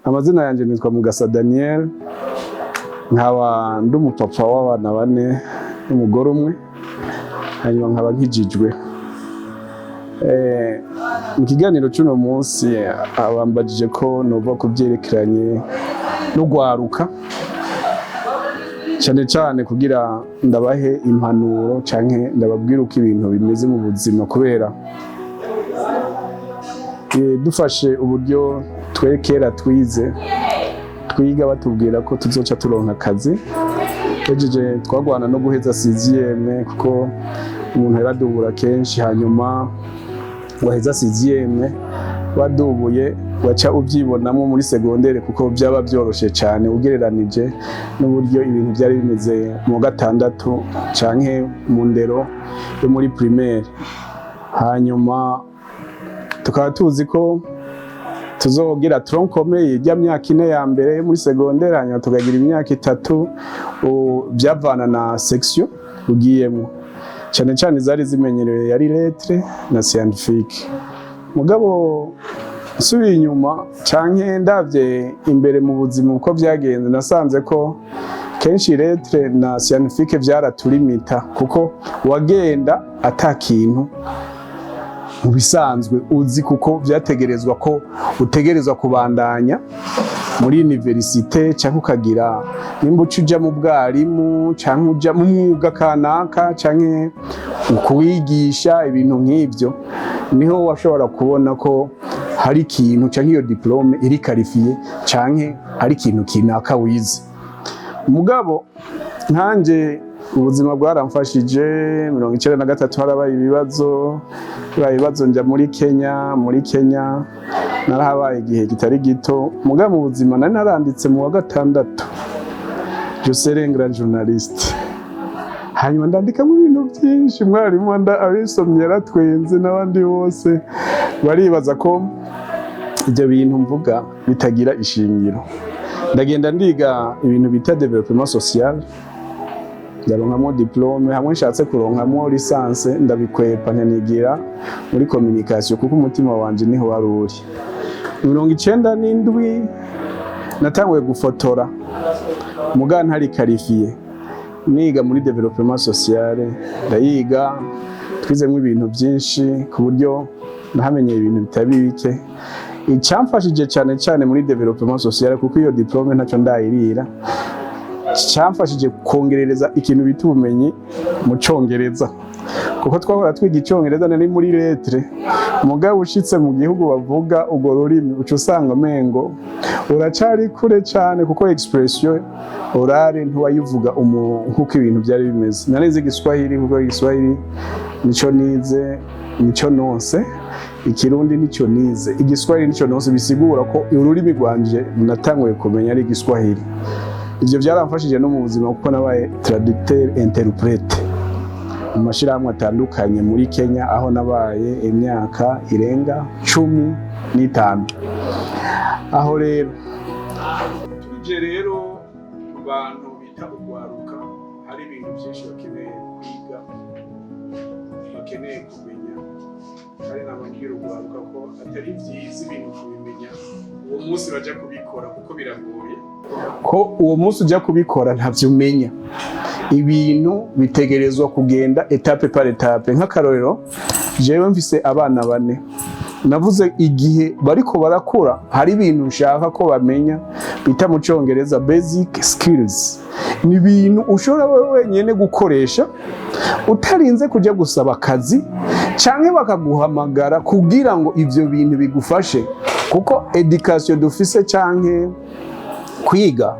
Amazina yanjye nitwa Mugasa Daniel, nkaba ndi umupapa w'abana 4 n'umugore umwe, hanyuma nkaba nkijijwe. Mu kiganiro cy'uno munsi abambajije ko nova kubyerekeranye n'urwaruka, cyane cyane kugira ndabahe impanuro canke ndababwira uko ibintu bimeze mu buzima, kubera dufashe uburyo twekera twiga batubwira ko tuzoca turonka akazi. Ejeje twagwana no guheza 6e kuko umuntu yaradubura kenshi, hanyuma waheza 6e wadubuye waca ubyibonamo muri segondere kuko byaba byoroshe cyane ugereranije n'uburyo ibintu byari bimeze mu gatandatu canke mu ndero yo muri primaire. Hanyuma tukaba tuzi ko tuzogira troncome y'ijya myaka 4 ya mbere muri segondere, hanyuma tukagira imyaka 3 byavana na section ugiyemo, cyane cyane zari zimenyerewe yari lettre na scientifique. Mugabo subiye inyuma canke ndavye imbere mu buzima uko byagenze, nasanze ko kenshi lettre na scientifique byaratulimita, kuko wagenda atakintu mu bisanzwe uzi, kuko byategerezwa ko utegerezwa kubandanya muri universite cyangwa ukagira nimba uja mu bwarimu cyangwa uja mu mwuga kanaka cyangwa ukwigisha ibintu nk'ibyo, niho washobora kubona ko hari ikintu cyangwa iyo diplome iri qualifié cyangwa hari ikintu kinaka wize. Mugabo nkanje ubuzima bwaramfashije. 1993 harabaye ibibazo njya muri Kenya narahabaye igihe kitari gito. Mugabo mu buzima nari naranditse mu wa 6 je serai un grand journaliste, hanyuma ndandika mu bintu byinshi. Mwarimu abisomye yaratwenze, n'abandi bose baribaza ko ibyo bintu mvuga bitagira ishingiro. Ndagenda ndiga ibintu bita développement social, ndaronkamo diplome, hamwe nshatse kuronkamo licence ndabikwepa ntanigira muri communication kuko umutima wanje niho wari uri. 97 natanguye gufotora, muga ntari qualifié, niga muri développement social, ndayiga twizemo ibintu byinshi ku buryo nahamenye ibintu bitari bike. Icyamfashije cyane muri développement social kuko iyo diplome ntacyo ndayirira, cyamfashije kongerereza ikintu bita ubumenyi mu Congereza, kuko twahora twiga Icongereza nari muri lettre. Mugabo ushitse mu gihugu bavuga ubwo rurimi uca usanga mengo uracari kure cyane, kuko expression orale ntiwayivuga nkuko ibintu byari bimeze. Narize Igiswahili kuko Igiswahili nico nize, nico nonse. Ikirundi nico nize, Igiswahili nico nonse, bisigura ko ururimi rwanje natanguye kumenya ari Igiswahili. Ivyo byaramfashije no mu buzima kuko nabaye traducteur interprète mu mashirahamwe atandukanye muri Kenya, aho nabaye imyaka irenga 15. Aho rero tuje rero abantu bita urwaruka, hari ibintu byinshi bakeneye kwiga, bakeneye kumenya. Hari n'ababwira urwaruka ko atari byiza ibintu kubimenya uwo munsi baje kubikora kuko biragoye, ko uwo munsi ujya kubikora ntavyo umenya. Ibintu bitegerezwa kugenda etape par etape. Nk'akarorero jewe mfise abana 4, navuze igihe bariko barakura hari ibintu nshaka ko bamenya bita mu Congereza basic skills. Ni ibintu ushobora wenyene gukoresha utarinze kujya gusaba akazi canke bakaguhamagara kugira ngo ivyo bintu bigufashe, kuko education dufise canke kwiga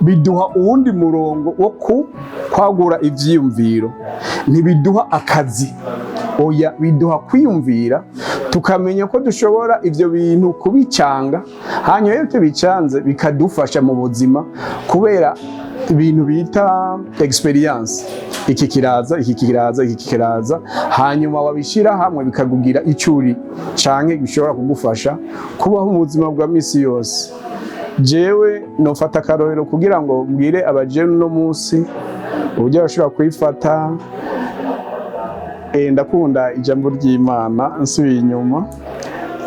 biduha uwundi murongo wo kwagura ivyiyumviro, ntibiduha akazi. Oya, biduha kwiyumvira tukamenya ko dushobora ivyo bintu kubicanga, hanyuma iyo tubicanze bikadufasha mu buzima, kubera ibintu bita experience. Iki kiraza hanyuma wabishira hamwe bikagugira icuri canke bishobora kugufasha kubaho mu buzima bwa minsi yose. Jewe nofata akarorero kugira ngo mbwire abajene no munsi uburyo bashobora kwifata. Ndakunda ijambo ry'Imana nsubiye inyuma,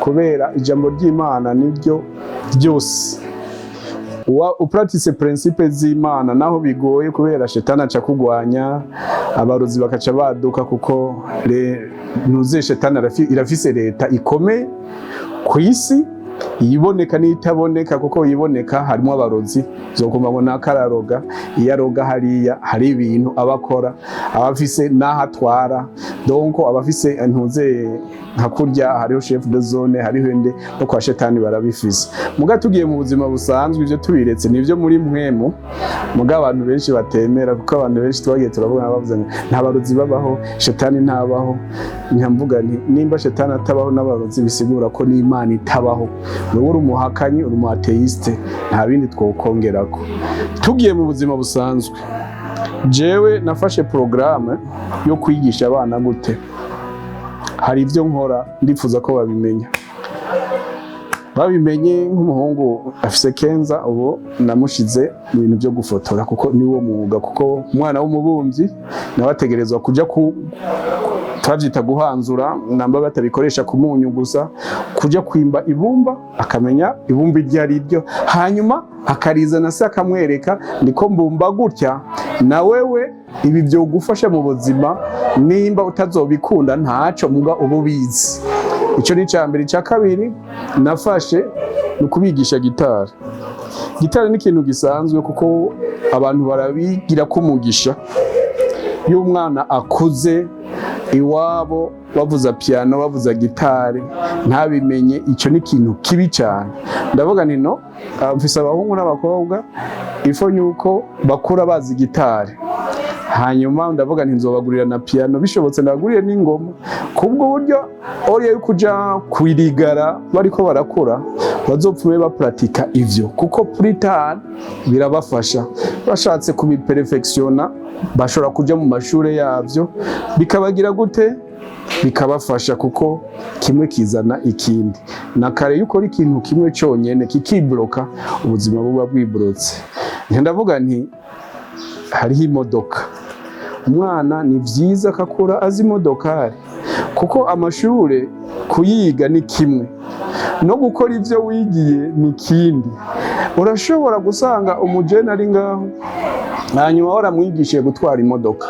kubera ijambo ry'Imana niryo ryose. Upratise principe z'Imana naho bigoye, kubera shetani aca kugwanya, abarozi bakaca baduka, kuko ntuze shetani irafise leta ikomeye ku isi, yiboneka n'itaboneka, kuko yiboneka harimo abarozi zokumva ngo nakararoga, iyo aroga hariya hari ibintu abakora, abafise naho atwara, donc abafise ntuze nka kurya, hariho chef de zone, hariho ende no kwa shetani barabifise. Muga tugiye mu buzima busanzwe ivyo tubiretse nivyo muri mpwemu, muga abantu benshi batemera, kuko abantu benshi twagiye turabona bavuze nta barozi babaho, shetani ntabaho. Nyamvuga nti nimba shetani atabaho n'abarozi bisigura ko n'Imana itabaho. Wewe uri umuhakanyi, uri umu atheiste, nta bindi twokongerako. Tugiye mu buzima busanzwe, jewe nafashe programme yo kwigisha abana gute. Hari ivyo nkora ndifuza ko babimenya. Babimenye nk'umuhungu afise Kenza, ubu namushize mu bintu byo gufotora, kuko niwo mwuga, kuko umwana w'umubumvyi nabategerezwa kuja twavyita guhanzura, namba batabikoresha ku munyu gusa, kuja kwimba ibumba akamenya ibumba iryo ari ryo, hanyuma akarizana se akamwereka niko mbumba gutya, na wewe ibi byo gufasha mu buzima, nimba utazobikunda ntaco, muga ubu bizi. Ico ni cambere. Ca kabiri nafashe nukubigisha gitari. Gitari ni ikintu gisanzwe, kuko abantu barabigira kumugisha. Iyo umwana akuze iwabo bavuza piano, bavuza gitari, ntabimenye, ico ni ikintu kibi cyane. Ndavuga nti no, mfise abahungu n'abakobwa ifo nyuko bakura bazi gitari. Hanyuma ndavuga nti nzobagurira na piano, bishobotse ndagurire n'ingoma, kubwo buryo oriye yo kuja kwirigara bariko barakura bazopfume bapratika ivyo, kuko puritan birabafasha. Bashatse kubiperfectiona bashobora kuja mu mashure yavyo, bikabagira gute, bikabafasha, kuko kimwe kizana ikindi. Na kare yuko ari ikintu kimwe cyonyene kikibloka, ubuzima buba bwibrotse. Ndavuga nti hariho imodoka, umwana ni vyiza kakura azi imodokari, kuko amashure kuyiga ni kimwe, no gukora ivyo wigiye ni kindi. Urashobora gusanga umujene ari ngaho, hanyuma waramwigishije gutwara imodoka,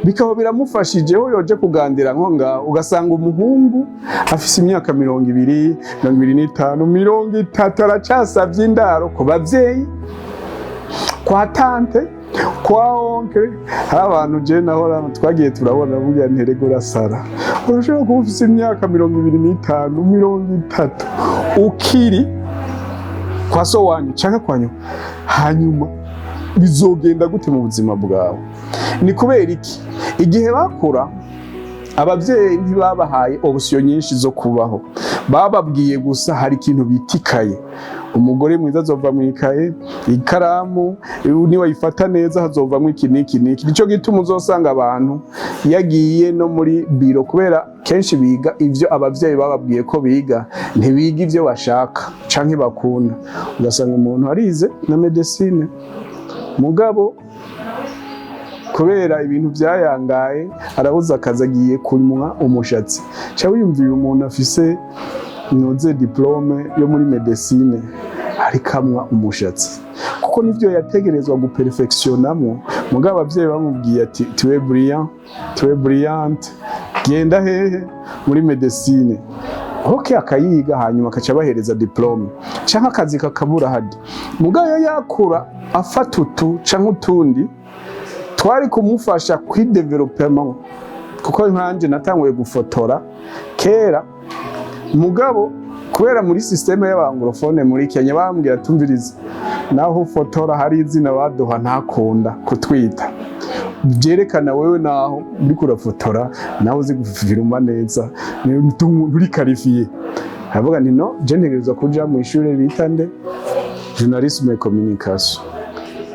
bikaba biramufashijeho yoje kugandira nko ngaho, ugasanga umuhungu afise imyaka 20, 25, 30 aracasavye indaro ku bavyeyi, kwa tante, kwa onkle. Hari abantu je nahora twagiye turabona burya nterego urasara, urashobora kuba ufise imyaka 25, 30 ukiri kwa so wanyu canke kwa nyoko, hanyuma bizogenda gute mu buzima bwawe? Ni kubera iki? Igihe bakura abavyeyi ntibabahaye option nyinshi zo kubaho, bababwiye gusa hari ikintu bitikaye. Umugore mwiza azova mu ikaye, ikaramu niwayifata neza hazovamwo iki niki niki. Nico gituma uzosanga abantu yagiye no muri biro, kubera kenshi biga ivyo abavyeyi bababwiye ko biga, ntibiga ivyo bashaka canke bakunda. Ugasanga umuntu arize na medicine, mugabo kubera ibintu byayangaye arabuza akazi, agiye kunywa umushatsi. Ca wiyumvira umuntu afise noze diplome yo muri medicine arikamwa umushatsi, kuko nivyo yategerezwa guperfectionamo. Mugabo abavyeyi bamubwiye ati tuwe brillant, tuwe brillante, genda hehe muri medicine. Okay, akayiga hanyuma akaca bahereza diplome canke akazi kakabura hadi. Mugabo yakura afata utu canke utundi twari kumufasha kwidevelopement, kuko nkanje natanguye gufotora kera. Mugabo kubera muri systeme y'abanglofone muri Kenya bambwira tumviriza, naho fotora hari izina baduha ntakunda kutwita, byerekana wewe naho uri kurafotora naho uzi gufiruma neza, uri qualifié. Havuga nti no, je ntegerezwa kuja mu ishure bita nde journalisme et communication.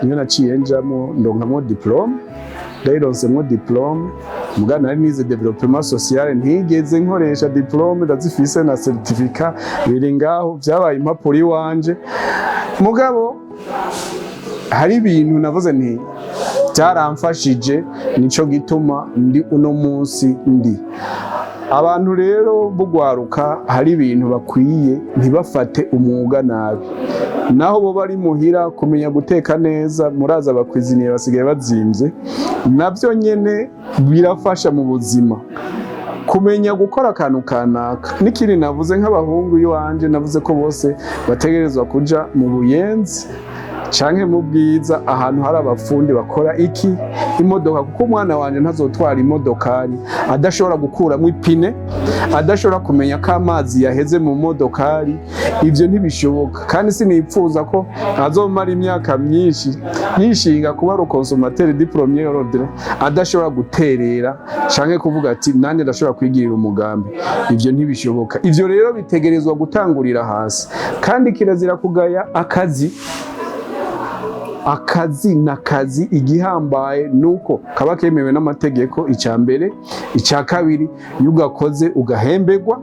Niyo naciye njamo ndonkamwo diplome, ndayironsemwo diplome. Mugabo nari nize développement social, ntigeze nkoresha diplome, ndazifise na certificat biri ngaho, byabaye impapuro iwanje. Mugabo hari ibintu navuze nti byaramfashije, nico gituma ndi uno munsi ndi. Abantu rero bugwaruka hari ibintu bakwiye ntibafate umwuga nabi, naho bo bari muhira kumenya guteka neza, muraza abakwiziniye basigaye bazimvye, navyo nyene birafasha mu buzima. Kumenya gukora akantu kanaka n'ikindi navuze nk'abahungu iwanje, navuze ko bose bategerezwa kuja mu buyenzi canke mu bwiza, ahantu hari abafundi bakora iki imodoka, kuko umwana wanje ntazotwara imodokari adashobora gukuramwo ipine, adashobora kumenya ko amazi yaheze mu modokari. Ivyo ntibishoboka, kandi sinipfuza ko azomara imyaka myinshi yishinga kuba rukonsomateri di premier ordre adashobora guterera canke kuvuga ati nanje ndashobora kwigirira umugambi. Ivyo ntibishoboka. Ivyo rero bitegerezwa gutangurira hasi, kandi kirazira kugaya akazi n'akazi. Igihambaye nuko kaba kemewe n'amategeko, icya mbere. Icya kabiri, iyo ugakoze ugahemberwa.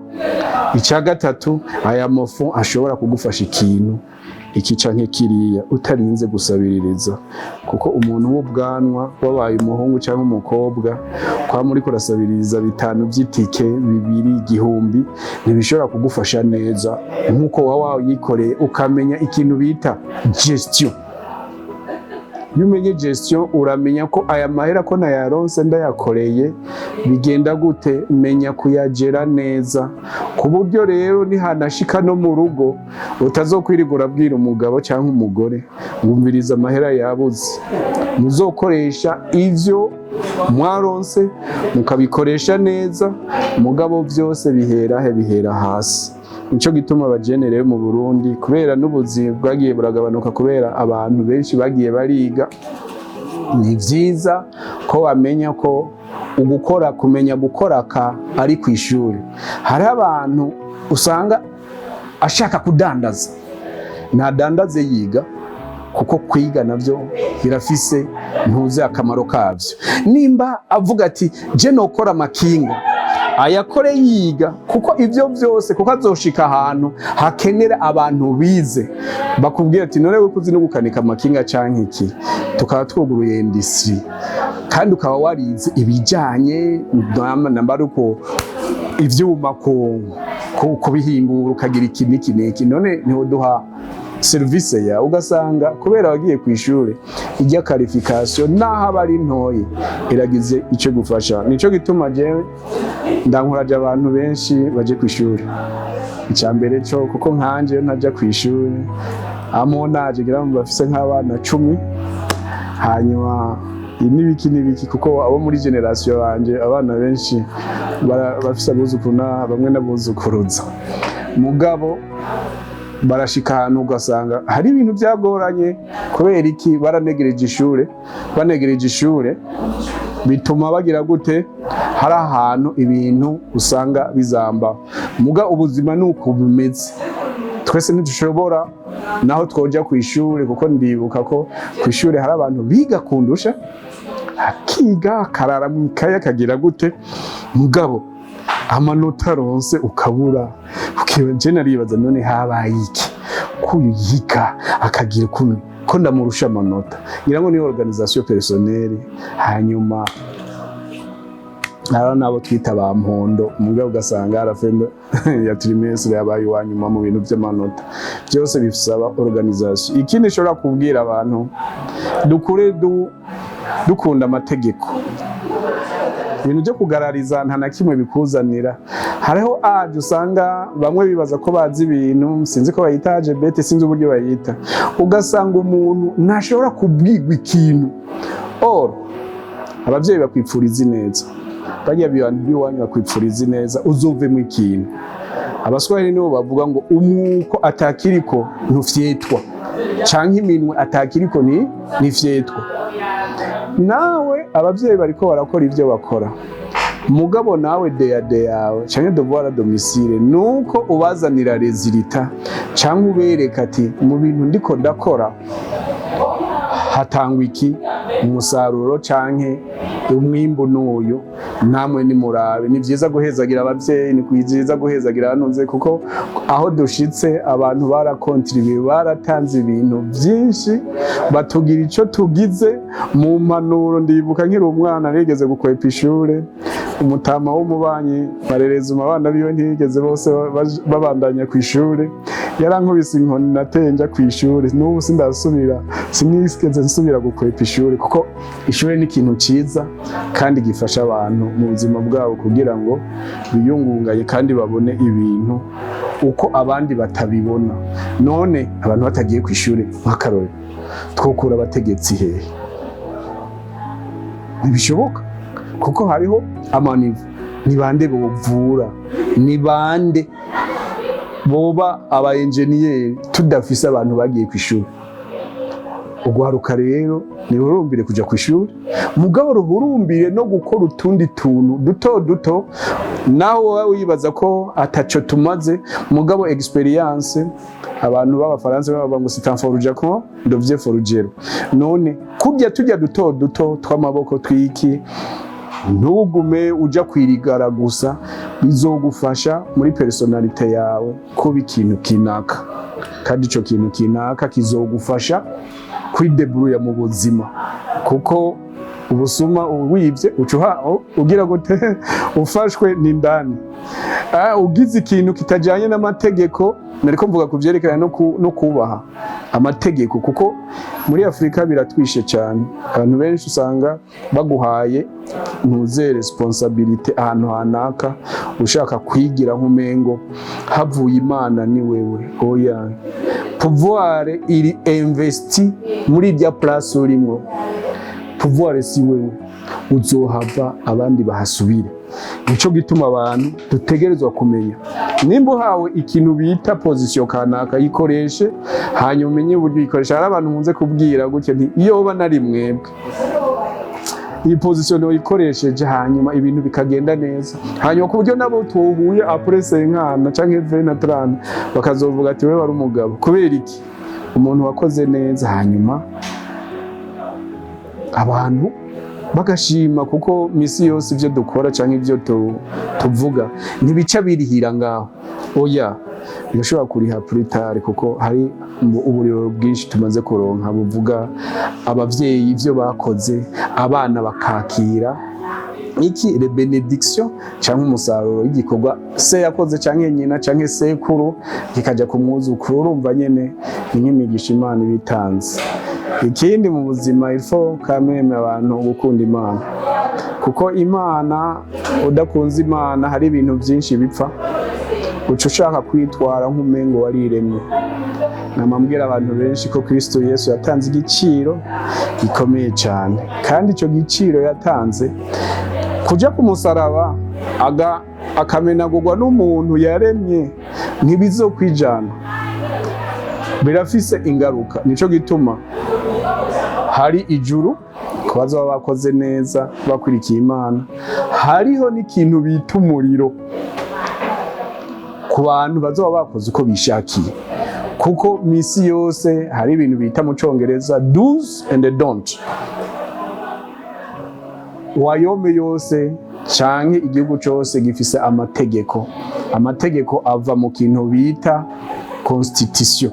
Icya gatatu, aya mafu ashobora kugufasha ikintu iki canke kiriya utarinze gusabiririza, kuko umuntu w'ubwanwa wabaye umuhungu cyangwa umukobwa kwa muri kurasabiriza bitanu by'itike, 2 igihumbi ntibishobora kugufasha neza nkuko wayikoreye ukamenya ikintu bita gestion. Iyo umenye gestion uramenya ko aya mahera ko nayaronse ndayakoreye bigenda gute, menya kuyagera neza, ku buryo rero nihanashika no mu rugo utazokwirigura abwira umugabo cyangwa umugore ngumviriza amahera yabuze. Muzokoresha ivyo mwaronse mukabikoresha neza, mugabo vyose bihera hasi. Nico gituma abagenere mu Burundi, kubera n'ubuzima bwagiye buragabanuka kubera abantu benshi bagiye bariga, ni vyiza ko bamenya ko ugukora, kumenya gukora ari ku ishuri. Hari abantu usanga ashaka kudandaza, ntadandaze yiga, kuko kwiga navyo birafise ntuze akamaro kavyo. Nimba avuga ati je nokora amakinga, ayakore yiga, kuko ivyo vyose, kuko azoshika ahantu hakenera abantu bize bakubwira ati none we kuzi no gukanika amakinga canke iki, tukaba twuguruye industry kandi ukaba warize ibijanye nambaruko ivyuma kubihingura ukagira iki n'iki, none niho duha service ya ugasanga kubera wagiye ku ishuri ijya qualification naho abari ntoye iragize ico gufasha. Nico gituma jewe ndankuraje abantu benshi baje ku ishuri. Icyambere cyo kuko nkanje ntajya ku ishuri amonaje gira mu bafise nk'abana 10, hanyuma n'ibiki kuko abo muri generation banje abana benshi bafise abuzukuna bamwe nabuzukuruza, mugabo barashika ahantu ugasanga hari ibintu byagoranye kubera iki, banegereje ishure bituma bagira gute, hari ahantu ibintu usanga bizamba. Muga ubuzima nuko bumeze, twese ntidushobora naho twoja ku ishure, kuko ndibuka ko ku ishure hari abantu biga kundusha, akiga akarara mu ikaye akagira gute, mugabo amanota ronse ukabura. Je naribaza none habaye iki kuyu yiga akagira ko ndamurusha amanota, ngira ngo ni organisation personnelle. Hanyuma nabo twita ba mpondo, umugabo ugasanga arafenda ya trimestre yabaye wanyuma mu bintu by'amanota, byose bifisaba organisation. Ikindi nshobora kubwira abantu, dukure dukunda amategeko. Ibintu byo kugarariza nta na kimwe bikuzanira. Hariho aje usanga bamwe bibaza ko bazi ibintu, sinzi ko bayitaje bete, sinzi uburyo bayita, ugasanga umuntu ntashobora kubwirwa ikintu. Abavyeyi bakwipfuriza neza, bagiye abantu biwanyu bakwipfuriza neza uzove mu ikintu. Abaswahili nibo bavuga ngo umwuko atakiriko ntufyetwa, canke iminwe atakiriko ni fyetwa. Nawe abavyeyi bariko barakora ivyo bakora, mugabo nawe de yawe canke devoir domicile nuko ubazanira resultat, canke ubereka ati mu bintu ndiko ndakora hatangwa iki umusaruro canke umwimbu n'uyu, namwe nimurabe. Ni vyiza guhezagira abavyeyi, ni vyiza guhezagira abantuze, kuko aho dushitse abantu barakontribuye, baratanze ibintu vyinshi, batugira ico tugize mu mpanuro. Ndibuka nkiri umwana nigeze gukwepa ishure, umutama w'umubanyi barereza abana biwe ntiyigeze bose babandanya ku ishure, yarankubise inkoni nateye nja ku ishure. N'ubu sinigeze nsubira gukwepa ishure, kuko ishure ni ikintu ciza kandi gifasha abantu mu buzima bwabo kugira ngo biyungunganye kandi babone ibintu uko abandi batabibona. None abantu batagiye ku ishure nk'akarorero, twokura abategetsi hehe? Ntibishoboka, kuko hariho amanivu. Ni bande bovura? Ni bande boba aba engineer tudafise abantu bagiye ku ishuri? Urwaruka rero nirurumbire kuja ku ishuri, mugabo ruhurumbire no gukora utundi tuntu duto duto, naho wowe wibaza ko ataco tumaze, mugabo experience. Abantu b'abafaransa bavuga ngo c'est un forgeron devient forgeron. None kurya tujya duto duto tw'amaboko twiki, ntugume uja kwirigara gusa, bizogufasha muri personalite yawe kuba ikintu kinaka, kandi ico kintu kinaka kizogufasha kwidebruya mu buzima, kuko ubusuma wivye ugira gute ufashwe n'indani. Ugize ikintu kitajanye n'amategeko, nariko mvuga kuvyerekana no kubaha amategeko, kuko muri Afrika biratwishe cyane. Abantu benshi usanga baguhaye ntuze responsabilité ahantu hanaka, ushaka kwigira nk'umengo havuye Imana ni wewe. Oya, pouvoir iri investi muri irya place urimo. Pouvoir si wewe, uzohava abandi bahasubire. Nico gituma abantu dutegerezwa kumenya, nimba uhawe ikintu bita position kanaka, yikoreshe hanyuma umenye uburyo yikoresha. Hari abantu nkunze kubwira gutya nti iyo uba nari mwebwe iyi position uyikoresheje, hanyuma ibintu bikagenda neza, hanyuma ku buryo nabo tuhuye après 50 canke 20 bakazovuga ati wewe wari umugabo. Kubera iki? Umuntu wakoze neza, hanyuma abantu bagashima, kuko misi yose ivyo dukora canke ivyo tuvuga ntibica birihira ngaho. Oya, birashobora kuriha plus, kuko hari uburiro bwinshi tumaze kuronka buvuga abavyeyi ivyo bakoze, abana bakakira iki le benediction canke umusaruro w'igikorwa se yakoze canke nyina canke sekuru kikaja ku mwuzukuru. Urumva nyene ni nk'imigisha Imana ibitanze. Ikindi mu buzima ifo kameme abantu gukunda Imana, kuko Imana, udakunze Imana hari ibintu byinshi bipfa, uca ushaka kwitwara nk'umengo wariremye. Namambwira abantu benshi ko Kristo Yesu yatanze igiciro gikomeye cyane, kandi ico giciro yatanze kuja ku musaraba akamenagurwa n'umuntu yaremye, ntibizokwijana, birafise ingaruka. Nico gituma hari ijuru ku bazaba bakoze neza bakwirikiye Imana, hariho n'ikintu bita umuriro ku bantu bazaba bakoze uko bishakiye, kuko misi yose hari ibintu bita mu Congereza do's and don't. Wayome yose canke igihugu cose gifise amategeko. Amategeko ava mu kintu bita constitution.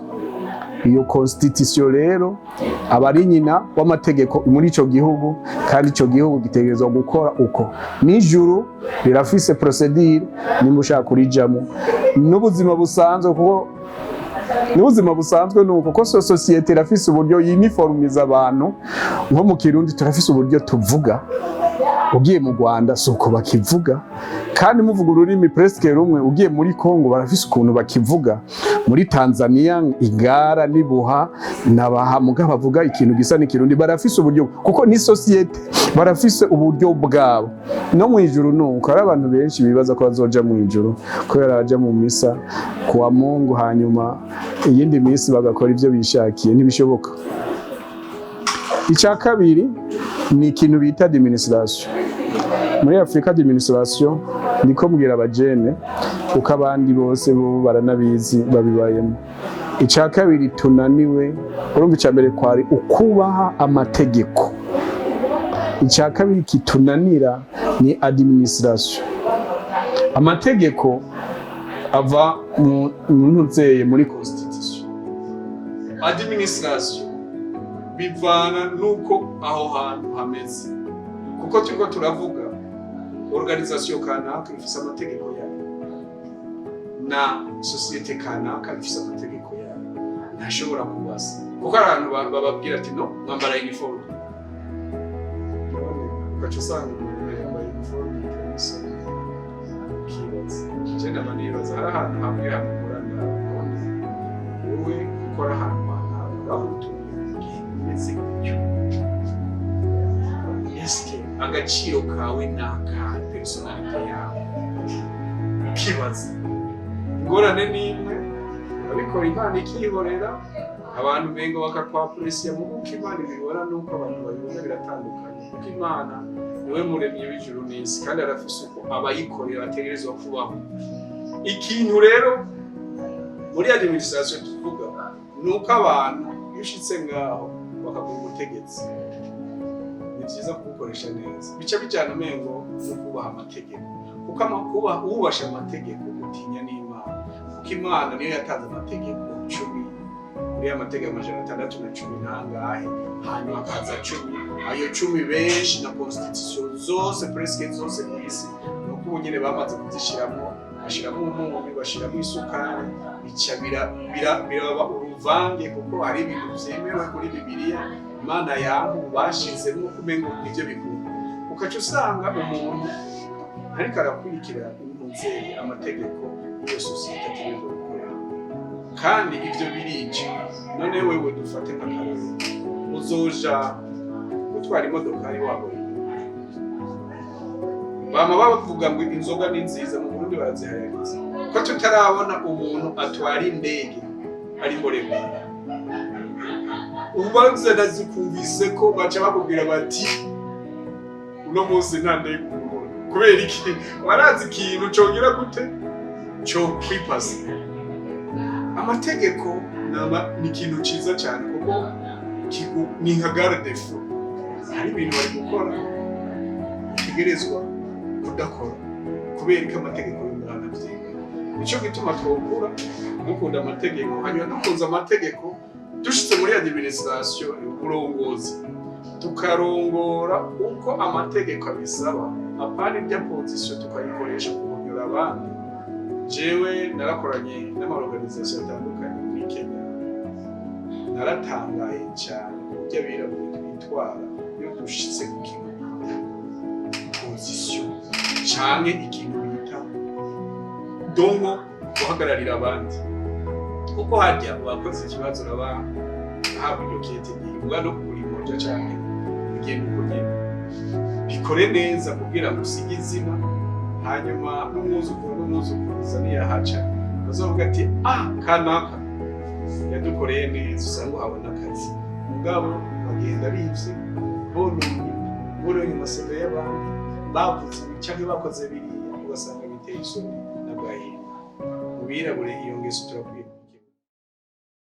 Iyo constitution rero aba ari nyina w'amategeko muri ico gihugu, kandi ico gihugu gitegerezwa gukora uko. N'ijuru rirafise procedure nimba ushaka kurijamo. N'ubuzima busanzwe, kuko n'ubuzima busanzwe nuko ko societe irafise uburyo yiniformiza abantu. Nko mu Kirundi turafise uburyo tuvuga, ugiye mu Rwanda suko bakivuga, kandi muvuga ururimi presque rumwe. Ugiye muri Kongo barafise ukuntu bakivuga, muri Tanzania Igara nibuha nabaha muga bavuga ikintu gisa n'ikirundi, barafise uburyo, kuko ni societe barafise uburyo bwabo. No mu ijuru nuko hari abantu benshi bibaza ko bazoja mu ijuru kubera baja mu misa kuwa Mungu, hanyuma iyindi misi bagakora ivyo bishakiye. Ntibishoboka. Icya kabiri ni ikintu bita administration. Muri Afrika administration niko mbwira abajene, uko abandi bose bo baranabizi babibayemo. icya kabiri tunaniwe, urumva icya mbere kwari ukubaha amategeko, icya kabiri kitunanira ni administration. Amategeko ava mu ntumbero muri constitution, administration bivana nuko aho hantu hameze, kuko turiko turavuga organisation kanaka ifise amategeko yayo na societe kanaka ifise amategeko yayo, ntashobora kubasa kuko abantu bababwira ati no mwambara uniform, ugaca usanga umuntu yambaye uniform jenda manibaza hari ahantu hamwe hamukorana wowe ukora ahantu bameze gutyo, eske agaciro kawe n'aka personalite yawe ukibaza. Ingorane n'imwe abikora Imana ikihorera, abantu bengo bakakwapuresiya mu kuko Imana ibibona nuko abantu babibona biratandukanye, kuko Imana niwe muremyi w'ijuru n'isi kandi arafise uko abayikorera bategerezwa kubaho. Ikintu rero muri administration tuvuga nuko abantu bishitse ngaho bakaguha ubutegetsi, ni byiza kubukoresha neza, bica bijyana umengo no kubaha amategeko, kuko ubasha amategeko utinya n'Imana, kuko Imana niyo yatanze amategeko 10 muri amategeko 610 nangahe, hanyuma akaza 10, ayo 10 benshi na constitution zose presque zose ku isi nuko ubu nyine bamaze kuzishiramo, bashiramo umunyu, bashiramo isukari, bica biraba uruvange, kuko hari ibintu vyemewe kuri Bibiliya Imana yaho bashizemo kumengo ivyo bikunda, ukaca usanga umuntu ariko arakurikira intumbero amategeko iyo societe ategerezwa gukora, kandi ivyo birica. None wewe dufate nk'akarori, uzoja gutwara imodokari wawe, bama bavuga ngo inzoga ni nziza, mu Burundi barazihayagiza, ko tutarabona umuntu atwara indege ari muremure. Ubanza nazikumvise ko baca bakubwira bati uno munsi nta ndege kubera iki, warazi ikintu congera gute cyo kwipasa. Amategeko ni ikintu ciza cyane kuko ni nka garde fou, hari ibintu bari gukora utegerezwa kudakora kubera ko amategeko y'Imana avyiga. Nico gituma twokura dukunda amategeko, hanyuma dukunze amategeko, dushitse muri administration uburongozi tukarongora uko amategeko abisaba, apana ibya position tukayikoresha kubunyura abandi. Jewe narakoranye n'amaorganisation atandukanye muri Kenya, naratangaye cyane kubyo abirabura bitwara iyo dushitse ku kintu position cyane ikintu bita dongo guhagararira abandi, kuko harya wakoze ikibazo raba habu iyo kete ngimbwa no kuri moja cyane bigenda kugenda bikore neza kugira ngo usige izina, hanyuma n'umwuzukuruza niyahaca bazovuga ati kanaka yadukoreye neza, usanga habona akazi. Mugabo bagenda bivye bononye amasebe y'abandi, bavuze cyangwa bakoze biriya, ugasanga biteye isoni n'agahinda. Mu birabure iyo ngeso turakwiye